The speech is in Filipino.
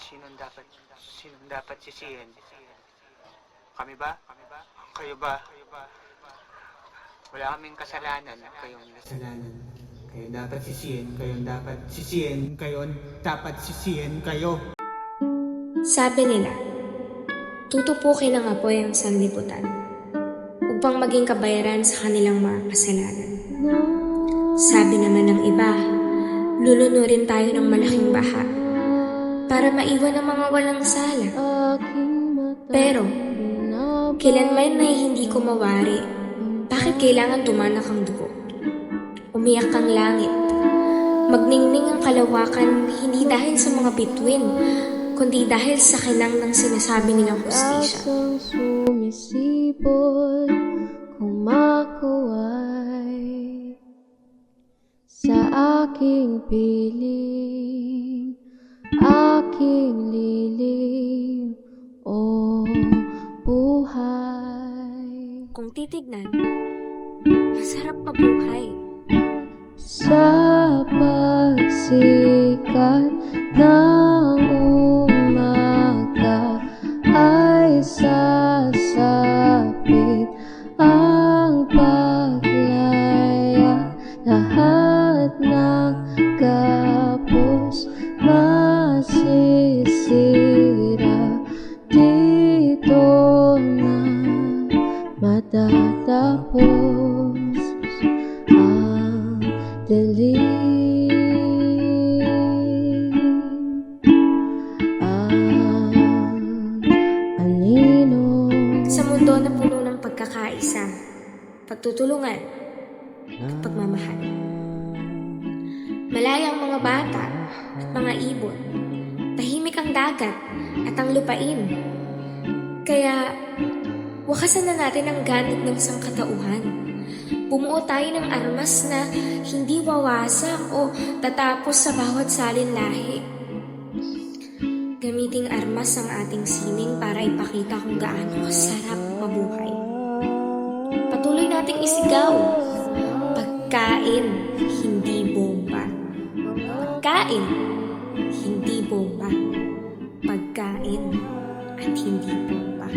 Sinong dapat sisihin? Kami ba? Kayo ba? Wala kaming kasalanan. Kayong kasalanan. Kayo dapat sisihin. Sabi nila, tutupukin ng apoy ang sanlibutan upang maging kabayaran sa kanilang mga kasalanan. Sabi naman ng iba, lulunurin tayo ng malaking baha para maiwan ang mga walang sala. Pero, kailanman ay hindi ko mawari, bakit kailangan tumanak ang dugo? Umiyak ang langit, magningning ang kalawakan, hindi dahil sa mga bituin, kundi dahil sa kinang ng sinasabi nilang hustisya. Asang sumisipot kung makuway sa aking piling, aking lilim, o buhay. Kung titignan, masarap mabuhay. Sa pagsikat ng umaga ay sasapit ang paglaya, lahat ng kapos masisira, dito na matatapos ang dilim, ang anino. Sa mundo na puno ng pagkakaisa, pagtutulungan at pagmamahal. Malaya ang mga bata at mga ibon, tahimik ang dagat at ang lupain. Kaya, wakasan na natin ang ganit ng sangkatauhan. Bumuo tayo ng armas na hindi wawasak o tatapos sa bawat salinlahi. Gamiting armas ang ating sining para ipakita kung gaano kasarap mabuhay. Patuloy nating isigaw, pagkain, hindi bomba. Pagkain, hindi bomba. Pagkain at hindi bomba.